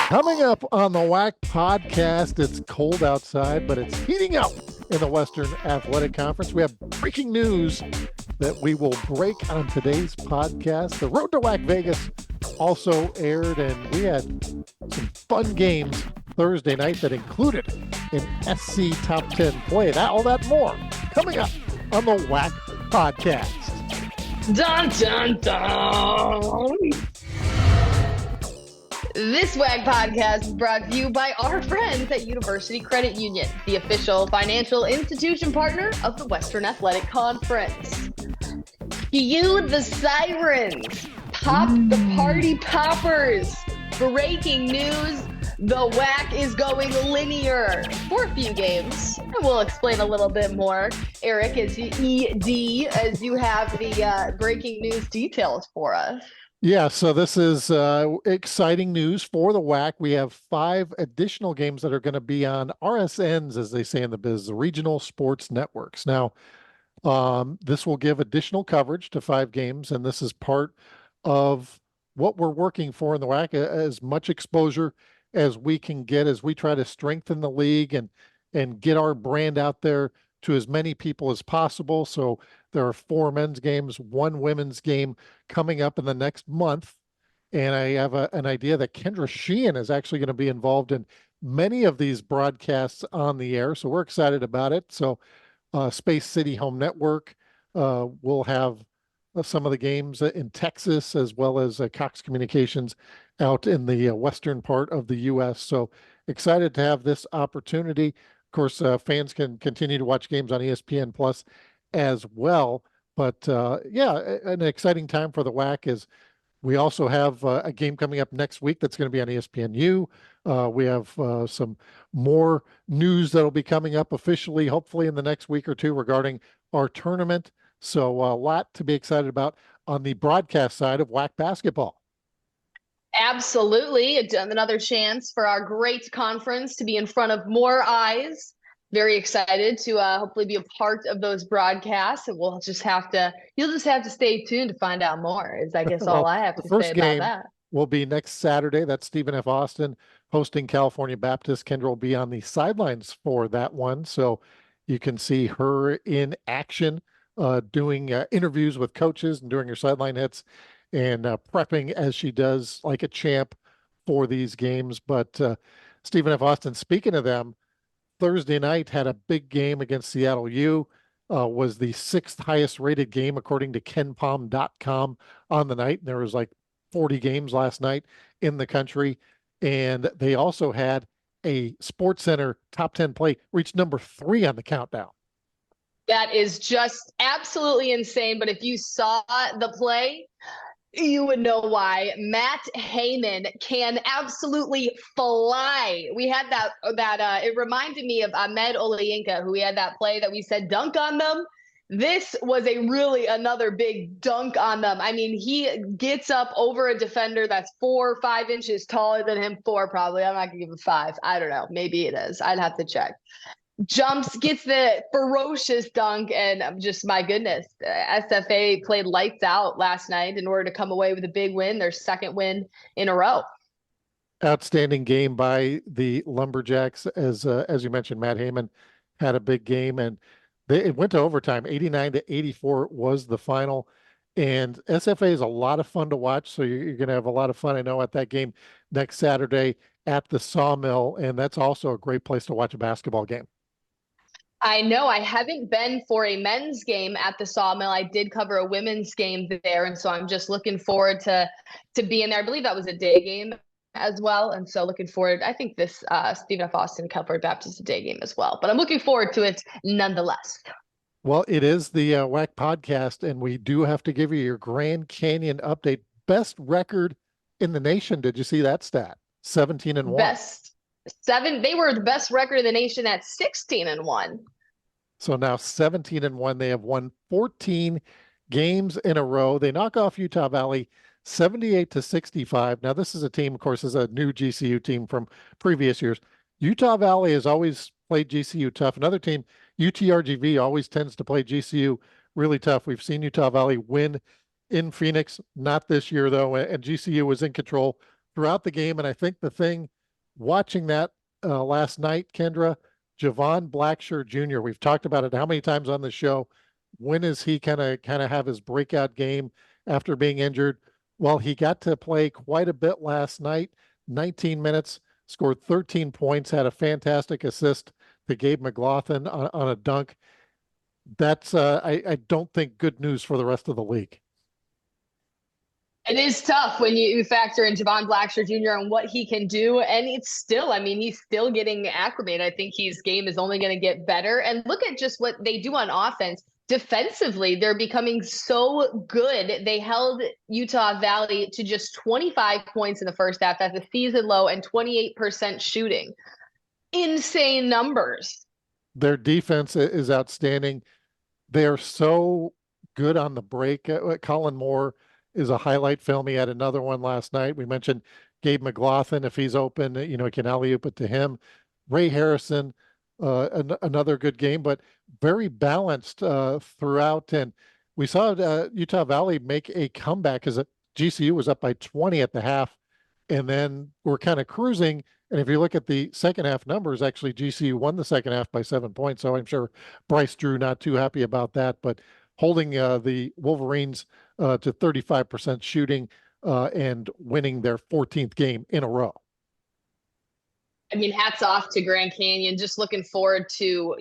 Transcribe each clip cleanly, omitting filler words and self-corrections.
Coming up on the WAC podcast, it's cold outside, but it's heating up in the Western Athletic Conference. We have breaking news that we will break on today's podcast. The Road to WAC Vegas also aired, and we had some fun games Thursday night that included an SC Top 10 play. All that more coming up on the WAC podcast. Dun, dun, dun. This WAC podcast is brought to you by our friends at University Credit Union, the official financial institution partner of the Western Athletic Conference. Cue the sirens. Pop the party poppers. Breaking news. The WAC is going linear for a few games. And we'll explain a little bit more. Eric, as you have the breaking news details for us. Yeah, so this is exciting news for the WAC. We have 5 additional games that are going to be on RSNs, as they say in the biz, the regional sports networks. Now, this will give additional coverage to 5 games, and this is part of what we're working for in the WAC, as much exposure as we can get as we try to strengthen the league and get our brand out there to as many people as possible. So there are 4 men's games, 1 women's game coming up in the next month. And I have an idea that Kendra Sheehan is actually going to be involved in many of these broadcasts on the air. So we're excited about it. So Space City Home Network will have some of the games in Texas, as well as Cox Communications out in the western part of the U.S. So excited to have this opportunity. Of course, fans can continue to watch games on ESPN Plus as well. But an exciting time for the WAC is we also have a game coming up next week that's going to be on ESPNU. We have some more news that'll be coming up officially, hopefully in the next week or two, regarding our tournament. So a lot to be excited about on the broadcast side of WAC basketball. Absolutely. Another chance for our great conference to be in front of more eyes. Very excited to hopefully be a part of those broadcasts. And you'll just have to stay tuned to find out more, is I guess all I have to say about that. Will be next Saturday. That's Stephen F. Austin hosting California Baptist. Kendra will be on the sidelines for that one. So you can see her in action, doing interviews with coaches and doing her sideline hits and prepping as she does like a champ for these games. But Stephen F. Austin, speaking of them, Thursday night had a big game against Seattle U, was the 6th highest rated game according to KenPom.com on the night. And there was like 40 games last night in the country. And they also had a SportsCenter top 10 play reach number 3 on the countdown. That is just absolutely insane. But if you saw the play, you would know why. Matt Heyman can absolutely fly. We had that it reminded me of Ahmed Olayinka, who we had that play that we said dunk on them. This was another big dunk on them. I mean, he gets up over a defender that's 4 or 5 inches taller than him. 4 probably. I'm not gonna give him 5. I don't know. Maybe it is. I'd have to check. Jumps, gets the ferocious dunk, and just, my goodness, SFA played lights out last night in order to come away with a big win, their 2nd win in a row. Outstanding game by the Lumberjacks. As you mentioned, Matt Heyman had a big game, and it went to overtime. 89-84 was the final. And SFA is a lot of fun to watch, so you're going to have a lot of fun, I know, at that game next Saturday at the Sawmill, and that's also a great place to watch a basketball game. I know. I haven't been for a men's game at the Sawmill. I did cover a women's game there, and so I'm just looking forward to being there. I believe that was a day game as well, and so looking forward. I think this Stephen F. Austin California Baptist a day game as well, but I'm looking forward to it nonetheless. Well, it is the WAC podcast, and we do have to give you your Grand Canyon update. Best record in the nation. Did you see that stat? 17-1. They were the best record in the nation at 16-1. So now 17-1. They have won 14 games in a row. They knock off Utah Valley 78-65. Now this is a team, of course, is a new GCU team from previous years. Utah Valley has always played GCU tough. Another team, UTRGV, always tends to play GCU really tough. We've seen Utah Valley win in Phoenix. Not this year though, and GCU was in control throughout the game. And I think the thing watching that last night, Kendra, Javon Blacksher Jr. We've talked about it how many times on the show. When is he kind of have his breakout game after being injured? Well, he got to play quite a bit last night, 19 minutes, scored 13 points, had a fantastic assist to Gabe McLaughlin on a dunk. That's I don't think good news for the rest of the league. It is tough when you factor in Javon Blacksher Jr. and what he can do. And it's still, I mean, he's still getting acclimated. I think his game is only going to get better. And look at just what they do on offense. Defensively, they're becoming so good. They held Utah Valley to just 25 points in the first half. That's a season low, and 28% shooting. Insane numbers. Their defense is outstanding. They are so good on the break. Colin Moore is a highlight film. He had another one last night. We mentioned Gabe McLaughlin. If he's open, he can alley-oop it to him. Ray Harrison, another good game, but very balanced throughout. And we saw Utah Valley make a comeback as GCU was up by 20 at the half, and then we're kind of cruising. And if you look at the second half numbers, actually GCU won the second half by 7 points. So I'm sure Bryce Drew not too happy about that, but holding the Wolverines to 35% shooting and winning their 14th game in a row. I mean, hats off to Grand Canyon. Just looking forward to,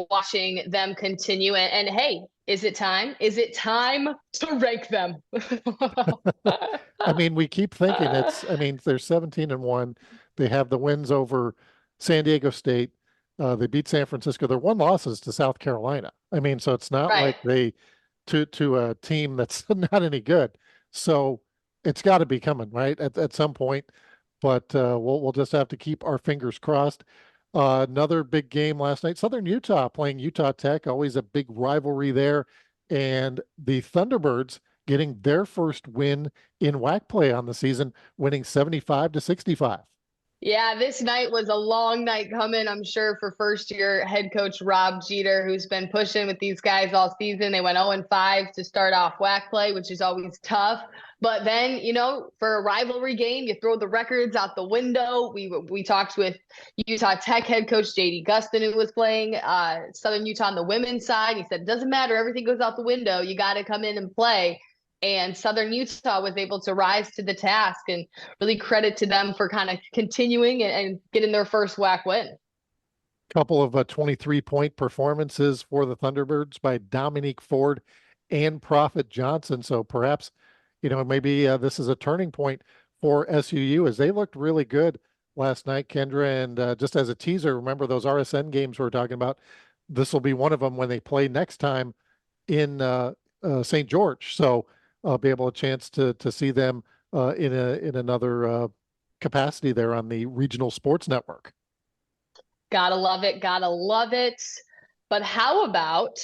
watching them continue. And hey, is it time? Is it time to rank them? I mean, we keep thinking they're 17-1. They have the wins over San Diego State. They beat San Francisco. Their one losses to South Carolina. I mean, so it's not Right. like they to a team that's not any good. So it's got to be coming, right? At some point. But we'll just have to keep our fingers crossed. Another big game last night. Southern Utah playing Utah Tech, always a big rivalry there. And the Thunderbirds getting their first win in WAC play on the season, winning 75-65. Yeah, this night was a long night coming, I'm sure, for first-year head coach Rob Jeter, who's been pushing with these guys all season. They went 0-5 to start off WAC play, which is always tough. But then, for a rivalry game, you throw the records out the window. We talked with Utah Tech head coach J.D. Gustin, who was playing Southern Utah on the women's side. He said, it doesn't matter. Everything goes out the window. You got to come in and play. And Southern Utah was able to rise to the task, and really credit to them for kind of continuing and getting their first WAC win. Couple of 23-point performances for the Thunderbirds by Dominique Ford and Prophet Johnson. So perhaps, maybe this is a turning point for SUU as they looked really good last night, Kendra. And just as a teaser, remember those RSN games we're talking about? This will be one of them when they play next time in St. George. So I'll be able a chance to see them in another capacity there on the regional sports network. Gotta love it. Gotta love it. But how about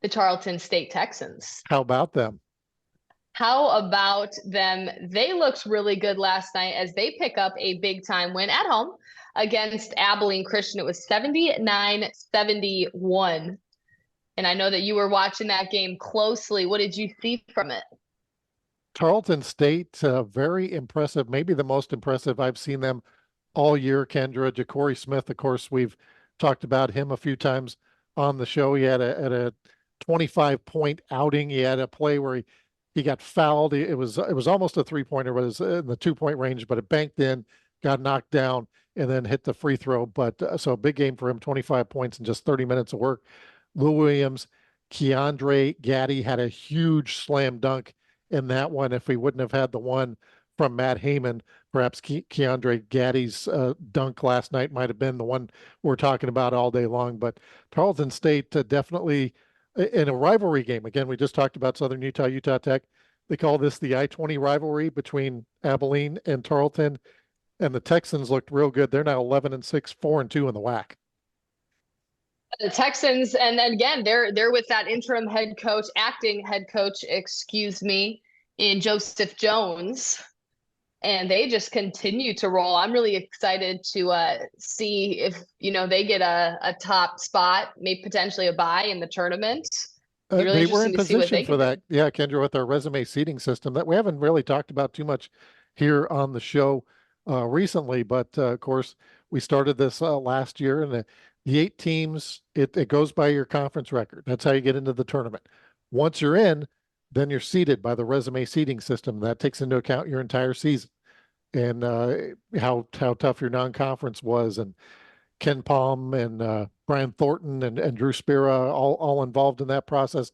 the Tarleton State Texans? How about them? How about them? They looked really good last night as they pick up a big time win at home against Abilene Christian. It was 79-71. And I know that you were watching that game closely. What did you see from it? Tarleton State, very impressive. Maybe the most impressive I've seen them all year, Kendra. Ja'Cory Smith, of course, we've talked about him a few times on the show. He had a 25-point outing. He had a play where he got fouled. It was almost a three-pointer, but it was in the 2-point range, but it banked in, got knocked down, and then hit the free throw. But so a big game for him, 25 points in just 30 minutes of work. Lou Williams, Keandre Gaddy had a huge slam dunk in that one. If we wouldn't have had the one from Matt Heyman, perhaps Keandre Gaddy's dunk last night might have been the one we're talking about all day long. But Tarleton State definitely in a rivalry game. Again, we just talked about Southern Utah, Utah Tech. They call this the I-20 rivalry between Abilene and Tarleton. And the Texans looked real good. They're now 11-6, 4-2 in the WAC. The Texans, and again, they're with that interim acting head coach, in Joseph Jones, and they just continue to roll. I'm really excited to see if they get a top spot, maybe potentially a bye in the tournament. Be really They were in interesting to see what position they for can do. that. Yeah, Kendra, with our resume seating system that we haven't really talked about too much here on the show recently. But of course, we started this last year, and the 8 teams, it goes by your conference record. That's how you get into the tournament. Once you're in, then you're seeded by the resume seeding system. That takes into account your entire season and how tough your non-conference was, and Ken Palm and Brian Thornton and Drew Spira all involved in that process.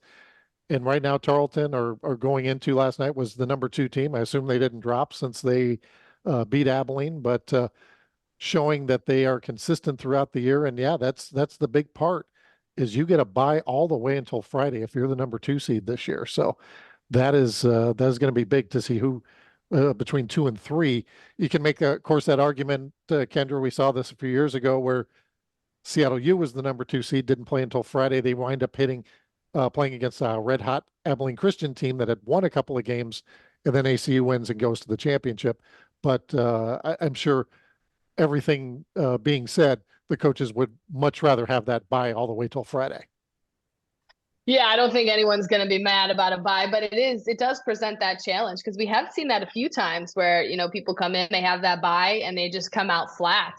And right now, Tarleton are going into last night was the number 2 team. I assume they didn't drop since they beat Abilene, but showing that they are consistent throughout the year. And yeah, that's the big part is you get a bye all the way until Friday if you're the number 2 seed this year. So that is going to be big to see who between 2 and 3. You can make, of course, that argument, Kendra. We saw this a few years ago where Seattle U was the number 2 seed, didn't play until Friday. They wind up playing against a red hot Abilene Christian team that had won a couple of games, and then ACU wins and goes to the championship. But I'm sure everything being said, the coaches would much rather have that bye all the way till Friday. Yeah, I don't think anyone's going to be mad about a bye, but it does present that challenge because we have seen that a few times where, people come in, they have that bye and they just come out flat.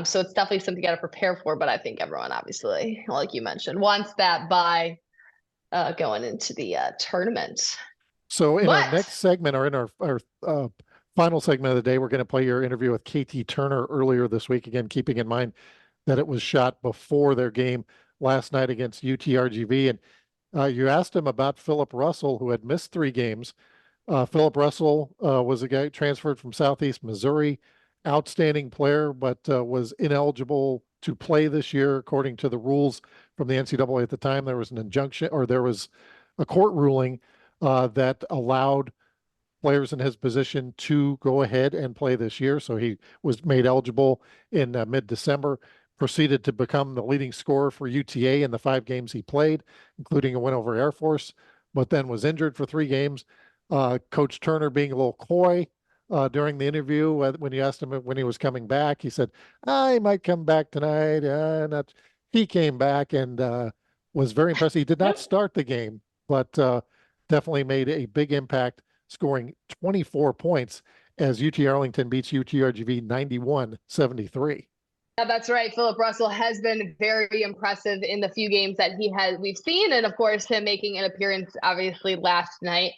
So it's definitely something you got to prepare for. But I think everyone, obviously, like you mentioned, wants that bye going into the tournament. So in our next segment, or in our final segment of the day, we're going to play your interview with KT Turner earlier this week. Again, keeping in mind that it was shot before their game last night against UTRGV. And you asked him about Philip Russell, who had missed 3 games. Philip Russell was a guy transferred from Southeast Missouri, outstanding player, but was ineligible to play this year according to the rules from the NCAA at the time. There was an injunction, or there was a court ruling that allowed players in his position to go ahead and play this year. So he was made eligible in mid-December, proceeded to become the leading scorer for UTA in the 5 games he played, including a win over Air Force, but then was injured for 3 games. Coach Turner being a little coy during the interview when you asked him when he was coming back, he said, I might come back tonight. Not. He came back and was very impressive. He did not start the game, but definitely made a big impact, scoring 24 points as UT Arlington beats UTRGV 91-73. Yeah, that's right. Philip Russell has been very impressive in the few games that we've seen, and of course him making an appearance obviously last night.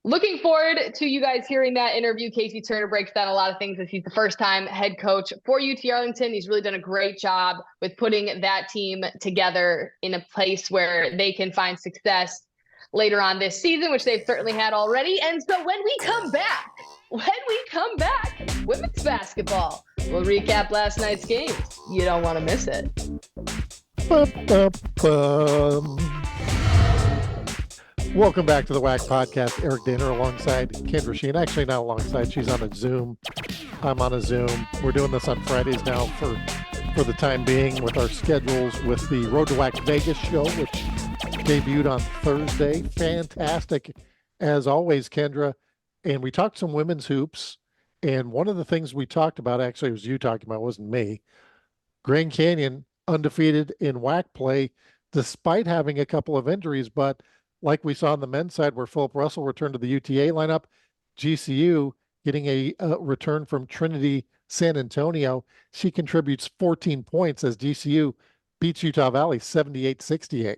Looking forward to you guys hearing that interview. KT Turner breaks down a lot of things as he's the first-time head coach for UT Arlington. He's really done a great job with putting that team together in a place where they can find success later on this season, which they've certainly had already. And so when we come back, women's basketball, we'll recap last night's games. You don't want to miss it. Welcome back to the WAC podcast. Eric Danner alongside Kendra Sheen. Actually, not alongside. She's on a Zoom. I'm on a Zoom. We're doing this on Fridays now for the time being with our schedules with the Road to WAC Vegas show, which debuted on Thursday. Fantastic, as always, Kendra. And we talked some women's hoops. And one of the things we talked about, actually, it was you talking about, it wasn't me. Grand Canyon undefeated in WAC play, despite having a couple of injuries. But like we saw on the men's side, where Philip Russell returned to the UTA lineup, GCU getting a return from Trinity San Antonio. She contributes 14 points as GCU beats Utah Valley 78-68.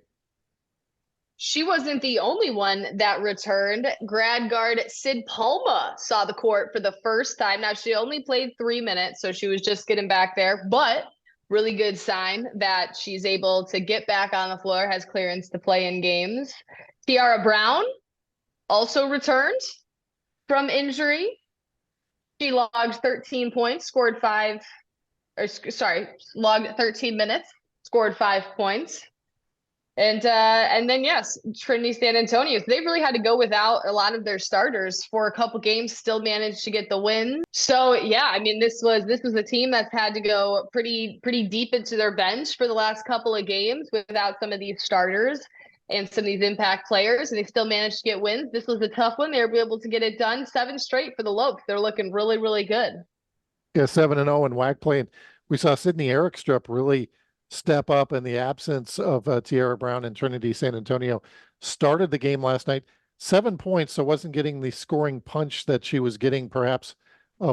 She wasn't the only one that returned. Grad guard Sid Palma saw the court for the first time. Now, she only played 3 minutes, so she was just getting back there, but really good sign that she's able to get back on the floor, has clearance to play in games. Tiara Brown also returned from injury. She logged 13 points, logged 13 minutes, scored 5 points. And then, yes, Trinity San Antonio. So they really had to go without a lot of their starters for a couple games, still managed to get the win. So, yeah, I mean, this was a team that's had to go pretty deep into their bench for the last couple of games without some of these starters and some of these impact players, and they still managed to get wins. This was a tough one. They were able to get it done. 7 straight for the Lopes. They're looking really, really good. Yeah, 7-0 in WAC play. And we saw Sydney Erickstrup really step up in the absence of Tierra Brown and Trinity San Antonio started the game last night. 7 points, so wasn't getting the scoring punch that she was getting perhaps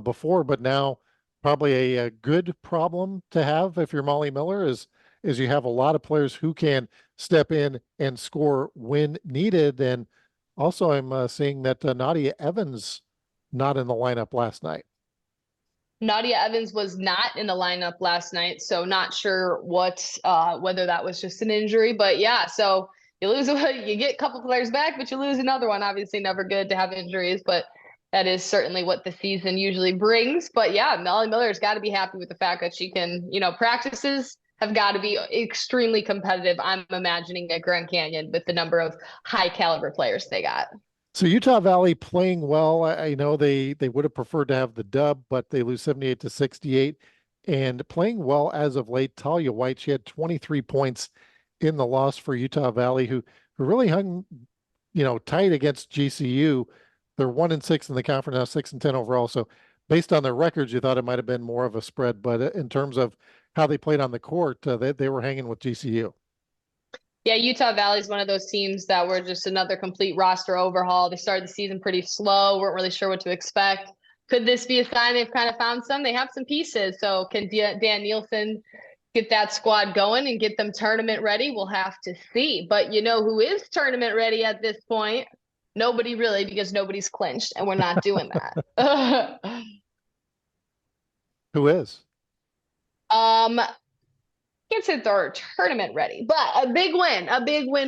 before, but now probably a good problem to have if you're Molly Miller is you have a lot of players who can step in and score when needed. And also, I'm seeing that Nadia Evans not in the lineup last night. Nadia Evans was not in the lineup last night, so not sure whether that was just an injury, but yeah, so you lose you get a couple players back, but you lose another one. Obviously, never good to have injuries, but that is certainly what the season usually brings. But yeah, Molly Miller's got to be happy with the fact that she can, practices have got to be extremely competitive. I'm imagining at Grand Canyon with the number of high caliber players they got. So Utah Valley playing well. I know they would have preferred to have the dub, but they lose 78 to 68 and playing well as of late. Talia White, she had 23 points in the loss for Utah Valley, who really hung, tight against GCU. They're 1-6 in the conference now, 6-10 overall. So based on their records, you thought it might have been more of a spread, but in terms of how they played on the court, they were hanging with GCU. Yeah, Utah Valley is one of those teams that were just another complete roster overhaul. They started the season pretty slow, weren't really sure what to expect. Could this be a sign they've kind of found some? They have some pieces. So can Dan Nielsen get that squad going and get them tournament ready? We'll have to see. But you know who is tournament ready at this point? Nobody really, because nobody's clinched, and we're not doing that. Who is? um, can't say they're tournament ready, but a big win.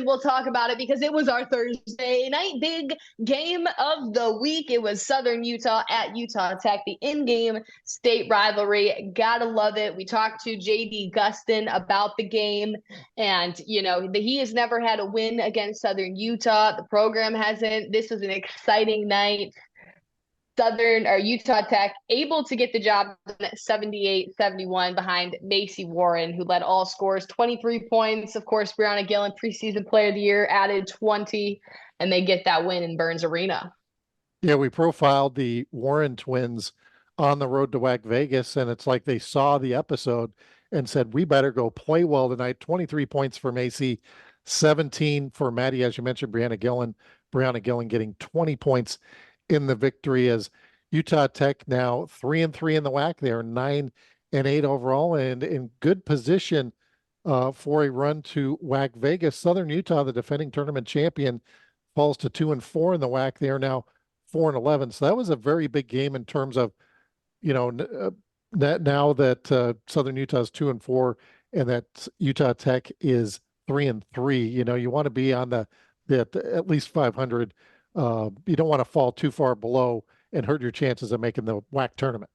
We'll talk about it because it was our Thursday night big game of the week. It was Southern Utah at Utah Tech, the in-game state rivalry. Gotta love it. We talked to JD Gustin about the game, and he has never had a win against Southern Utah. The program hasn't. This was an exciting night. Southern or Utah Tech able to get the job done at 78-71 behind Macy Warren, who led all scores, 23 points. Of course, Brianna Gillen, preseason player of the year, added 20, and they get that win in Burns Arena. Yeah, we profiled the Warren twins on the road to WAC Vegas, and it's like they saw the episode and said, we better go play well tonight. 23 points for Macy, 17 for Maddie, as you mentioned, Brianna Gillen getting 20 points in the victory as Utah Tech now 3-3 in the WAC. They are 9-8 overall and in good position for a run to WAC Vegas. Southern Utah, the defending tournament champion, falls to 2-4 in the WAC. They are now 4-11. So that was a very big game in terms of, that now that Southern Utah is 2-4 and that Utah Tech is 3-3. You want to be on the at least 500. You don't want to fall too far below and hurt your chances of making the WAC tournament.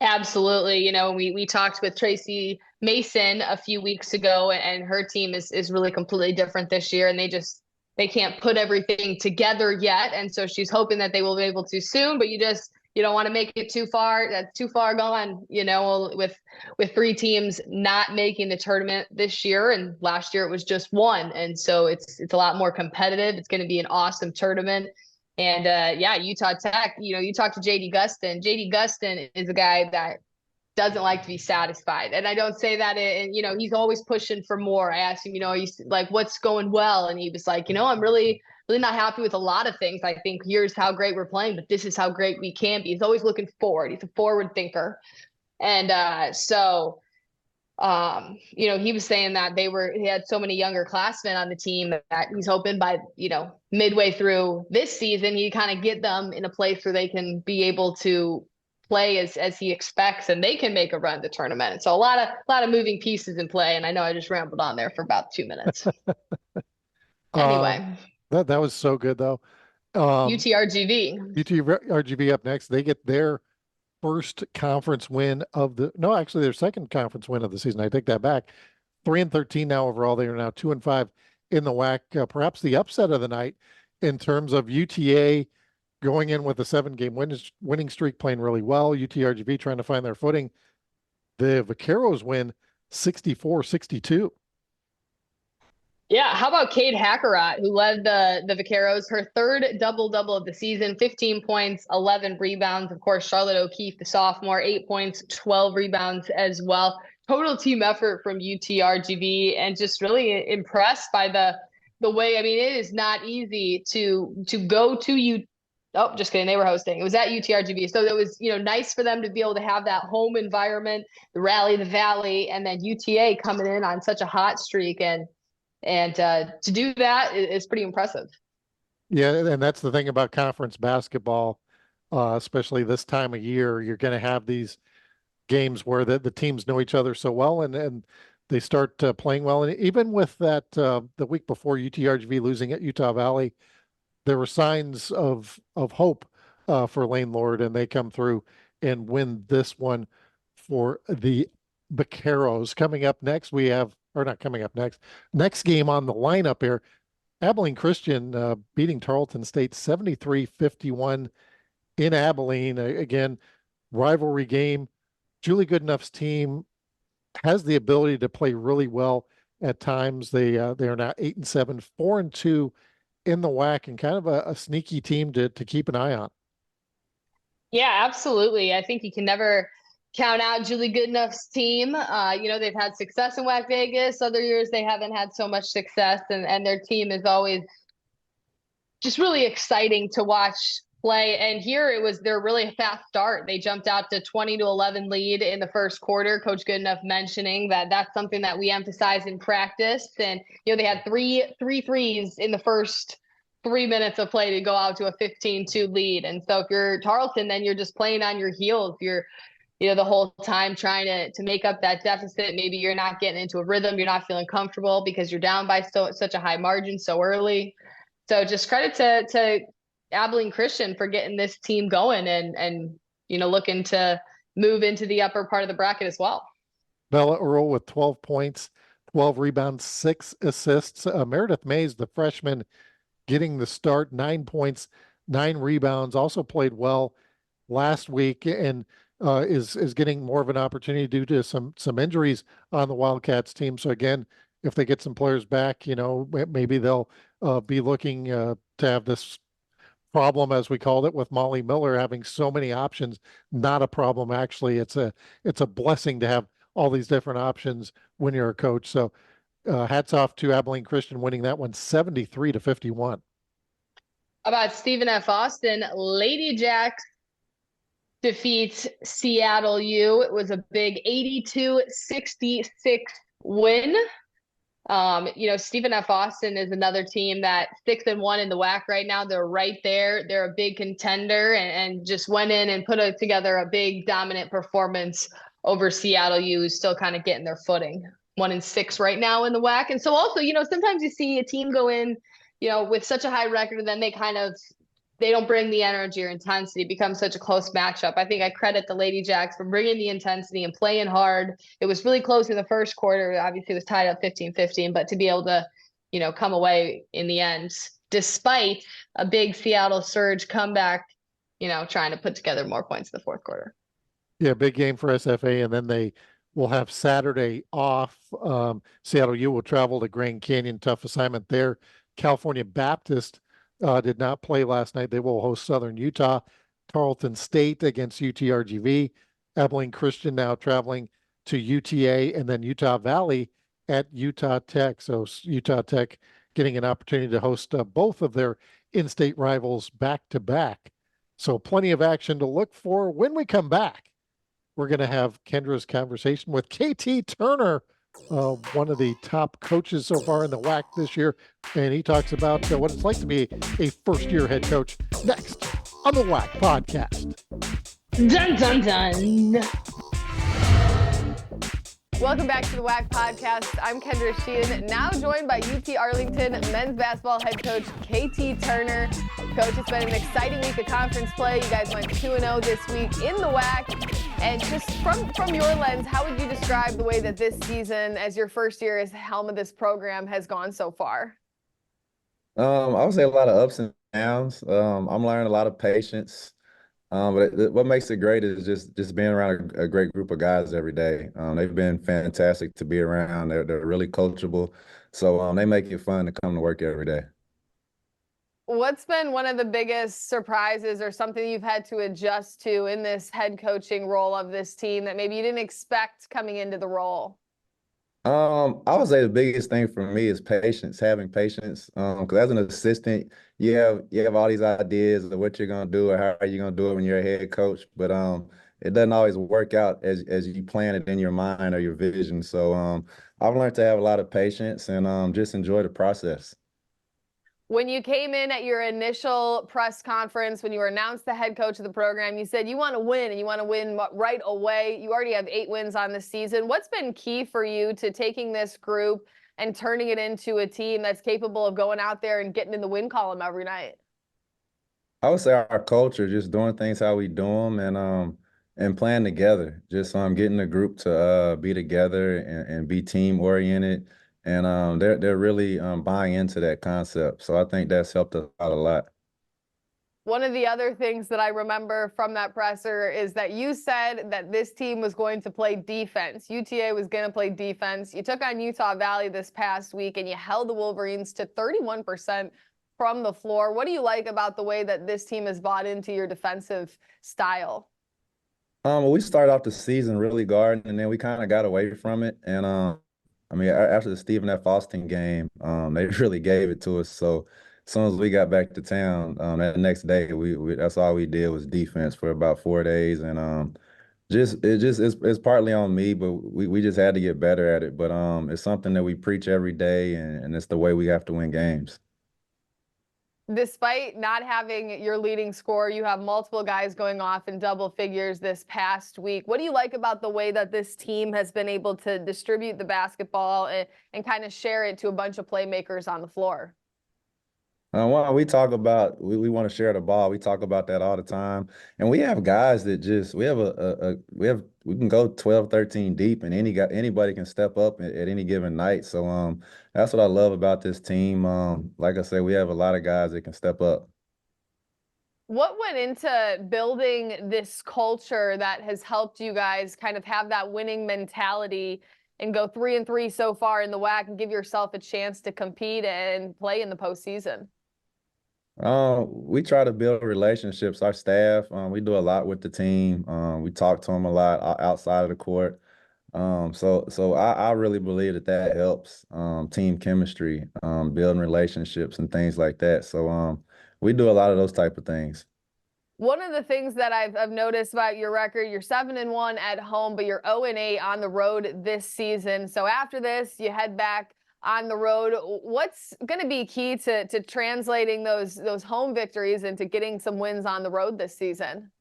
Absolutely. We talked with Tracy Mason a few weeks ago, and her team is really completely different this year, and they can't put everything together yet. And so she's hoping that they will be able to soon, but you don't want to make it too far. That's too far gone, with three teams not making the tournament this year. And last year it was just one. And so it's a lot more competitive. It's going to be an awesome tournament. And Utah Tech, you talk to JD Gustin. JD Gustin is a guy that doesn't like to be satisfied. And I don't say that he's always pushing for more. I asked him, like, what's going well? And he was like, I'm really not happy with a lot of things. I think here's how great we're playing, but this is how great we can be. He's always looking forward. He's a forward thinker. And he was saying that he had so many younger classmen on the team that he's hoping by, midway through this season, he kind of get them in a place where they can be able to play as he expects and they can make a run to tournament. So a lot of moving pieces in play. And I know I just rambled on there for about 2 minutes. Anyway. That was so good though. UTRGV up next. They get their first conference win their second conference win of the season. I take that back. 3-13 now overall. They are now 2-5 in the WAC. Perhaps the upset of the night in terms of UTA going in with a 7-game winning streak, playing really well. UTRGV trying to find their footing. The Vaqueros win 64-62. Yeah, how about Cade Hackerat, who led the Vaqueros, her third double-double of the season, 15 points, 11 rebounds. Of course, Charlotte O'Keefe, the sophomore, 8 points, 12 rebounds as well. total team effort from UTRGV, and just really impressed by the way. I mean, it is not easy to go to U. Oh, just kidding. They were hosting. It was at UTRGV, so it was nice for them to be able to have that home environment, the rally, the valley, and then UTA coming in on such a hot streak, and to do that is pretty impressive. Yeah, and that's the thing about conference basketball, especially this time of year. You're going to have these games where the teams know each other so well, and they start playing well. And even with that, the week before UTRGV losing at Utah Valley, there were signs of hope for Lane Lord, and they come through and win this one for the Vaqueros. Coming up next, we have, or not coming up next, next game on the lineup here. Abilene Christian beating Tarleton State 73-51 in Abilene. Again, rivalry game. Julie Goodenough's team has the ability to play really well at times. They are now 8-7, 4-2 in the WAC, and kind of a sneaky team to keep an eye on. Yeah, absolutely. I think you can never count out Julie Goodenough's team. They've had success in WAC Vegas. Other years they haven't had so much success, and their team is always just really exciting to watch play. And here it was their really fast start. They jumped out to 20-11 lead in the first quarter. Coach Goodenough mentioning that that's something that we emphasize in practice. And they had three threes in the first 3 minutes of play to go out to a 15-2 lead. And so if you're Tarleton, then you're just playing on your heels. You're the whole time trying to make up that deficit. Maybe you're not getting into a rhythm. You're not feeling comfortable because you're down by such a high margin so early. So just credit to Abilene Christian for getting this team going and looking to move into the upper part of the bracket as well. Bella Earl with 12 points, 12 rebounds, 6 assists. Meredith Mays, the freshman, getting the start, 9 points, 9 rebounds. Also played well last week, and is getting more of an opportunity due to some injuries on the Wildcats team. So again, if they get some players back, maybe they'll be looking to have this problem, as we called it, with Molly Miller having so many options. Not a problem, actually. It's a blessing to have all these different options when you're a coach. So hats off to Abilene Christian winning that one 73-51. About Stephen F. Austin, Lady Jacks defeats Seattle U. It was a big 82-66 win. Stephen F. Austin is another team that 6-1 in the WAC right now. They're right there. They're a big contender and just went in and put together a big dominant performance over Seattle U, who's still kind of getting their footing. 1-6 right now in the WAC. And so also, sometimes you see a team go in, with such a high record, and then they don't bring the energy or intensity. It becomes such a close matchup. I think I credit the Lady Jacks for bringing the intensity and playing hard. It was really close in the first quarter. Obviously, it was tied up 15-15, but to be able to, come away in the end, despite a big Seattle Surge comeback, trying to put together more points in the fourth quarter. Yeah, big game for SFA, and then they will have Saturday off. Seattle U will travel to Grand Canyon. Tough assignment there. California Baptist did not play last night. They will host Southern Utah. Tarleton State against UTRGV. Abilene Christian now traveling to UTA, and then Utah Valley at Utah Tech. So Utah Tech getting an opportunity to host both of their in-state rivals back to back. So plenty of action to look for. When we come back, we're going to have Kendra's conversation with KT Turner, one of the top coaches so far in the WAC this year. And he talks about what it's like to be a first-year head coach next on the WAC podcast. Dun, dun, dun. Welcome back to the WAC podcast. I'm Kendra Sheehan, now joined by UT Arlington men's basketball head coach KT Turner. Coach, it's been an exciting week of conference play. You guys went 2-0 this week in the WAC. And just from your lens, how would you describe the way that this season, as your first year as the helm of this program, has gone so far? I would say a lot of ups and downs. I'm learning a lot of patience. But what makes it great is just being around a great group of guys every day. They've been fantastic to be around. They're really coachable. So they make it fun to come to work every day. What's been one of the biggest surprises or something you've had to adjust to in this head coaching role of this team that maybe you didn't expect coming into the role? I would say the biggest thing for me is patience, having patience. Because as an assistant, you have all these ideas of what you're gonna do or how are you gonna do it when you're a head coach, but it doesn't always work out as you plan it in your mind or your vision. So I've learned to have a lot of patience and just enjoy the process. When you came in at your initial press conference, when you were announced the head coach of the program, you said you want to win and you want to win right away. You already have 8 wins on the season. What's been key for you to taking this group and turning it into a team that's capable of going out there and getting in the win column every night? I would say our culture, just doing things how we do them and playing together. Just getting the group to be together and be team oriented. And they're really buying into that concept. So I think that's helped us out a lot. One of the other things that I remember from that presser is that you said that this team was going to play defense. UTA was going to play defense. You took on Utah Valley this past week and you held the Wolverines to 31% from the floor. What do you like about the way that this team has bought into your defensive style? We started off the season really guarding, and then we kind of got away from it. And I mean, after the Stephen F. Austin game, they really gave it to us. So as soon as we got back to town, that next day, we that's all we did was defense for about 4 days, and it's partly on me, but we just had to get better at it. But it's something that we preach every day, and it's the way we have to win games. Despite not having your leading scorer, you have multiple guys going off in double figures this past week. What do you like about the way that this team has been able to distribute the basketball and kind of share it to a bunch of playmakers on the floor? Well, we talk about we want to share the ball. We talk about that all the time. And we have guys that just we have we can go 12, 13 deep and anybody can step up at any given night. So that's what I love about this team. Like I said, we have a lot of guys that can step up. What went into building this culture that has helped you guys kind of have that winning mentality and go 3-3 so far in the WAC and give yourself a chance to compete and play in the postseason? We try to build relationships. Our staff, we do a lot with the team. We talk to them a lot outside of the court. So I really believe that helps team chemistry, building relationships and things like that. So we do a lot of those type of things. One of the things that I've noticed about your record, you're 7-1 at home, but you're 0-8 on the road this season. So after this, you head back on the road. What's going to be key to translating those home victories into getting some wins on the road this season?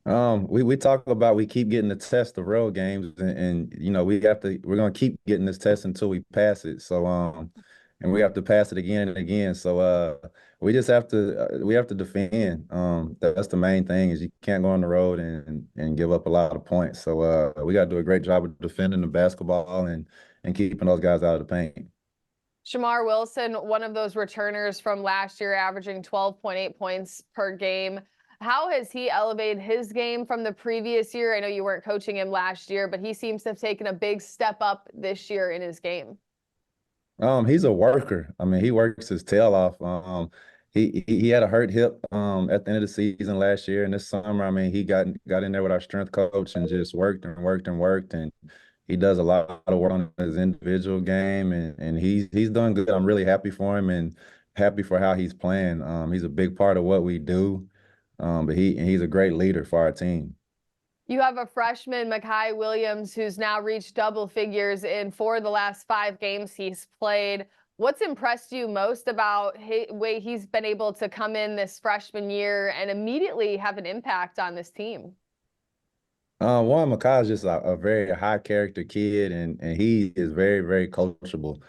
We talk about we keep getting the test of road games, and you know we're gonna keep getting this test until we pass it. So and we have to pass it again and again. So we just have to we have to defend. That's the main thing is you can't go on the road and give up a lot of points. So we got to do a great job of defending the basketball and keeping those guys out of the paint. Shamar Wilson, one of those returners from last year, averaging 12.8 points per game. How has he elevated his game from the previous year? I know you weren't coaching him last year, but he seems to have taken a big step up this year in his game. He's a worker. I mean, he works his tail off. He had a hurt hip at the end of the season last year, and this summer, I mean, he got in there with our strength coach and just worked and worked and worked, and he does a lot of work on his individual game, and he's done good. I'm really happy for him and happy for how he's playing. He's a big part of what we do, but he's a great leader for our team. You have a freshman, Makai Williams, who's now reached double figures in 4 of the last 5 games he's played. What's impressed you most about the way he's been able to come in this freshman year and immediately have an impact on this team? One, Makai is just a very high character kid, and he is very, very coachable.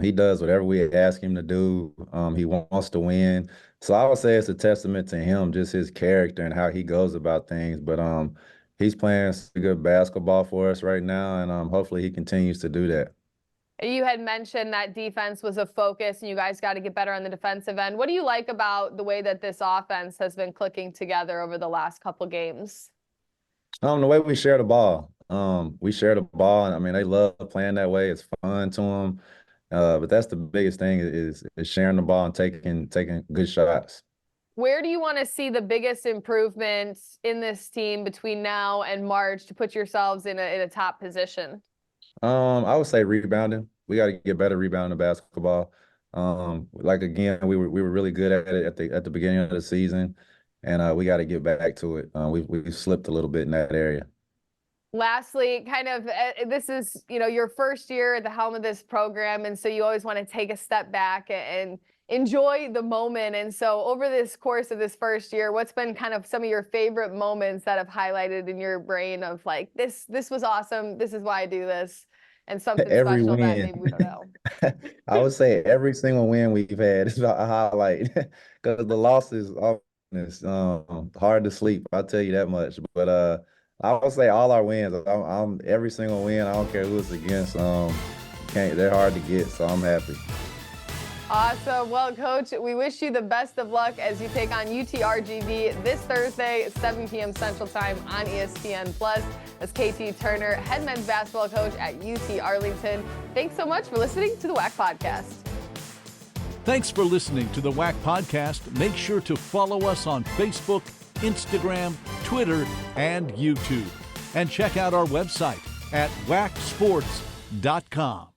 He does whatever we ask him to do. He wants to win. So I would say it's a testament to him, just his character and how he goes about things. But he's playing good basketball for us right now, and hopefully he continues to do that. You had mentioned that defense was a focus and you guys got to get better on the defensive end. What do you like about the way that this offense has been clicking together over the last couple games? The way we share the ball. We share the ball, and I mean they love playing that way. It's fun to them. But that's the biggest thing is sharing the ball and taking good shots. Where do you want to see the biggest improvements in this team between now and March to put yourselves in a top position? I would say rebounding. We got to get better rebounding basketball. Like again, we were really good at it at the beginning of the season, and we got to get back to it. We slipped a little bit in that area. Lastly, kind of this is, your first year at the helm of this program, and so you always want to take a step back and enjoy the moment. And so over this course of this first year, what's been kind of some of your favorite moments that have highlighted in your brain of like, this was awesome, this is why I do this, and something Every special that win. maybe we don't know? I would say every single win we've had is a highlight because the losses are hard to sleep. I'll tell you that much. But I would say all our wins. I'm every single win. I don't care who it's against. They're hard to get, so I'm happy. Awesome. Well, Coach, we wish you the best of luck as you take on UTRGV this Thursday, 7 p.m. Central Time on ESPN+. That's KT Turner, head men's basketball coach at UT Arlington. Thanks so much for listening to the WAC Podcast. Thanks for listening to the WAC Podcast. Make sure to follow us on Facebook, Instagram, Twitter, and YouTube. And check out our website at wacsports.com.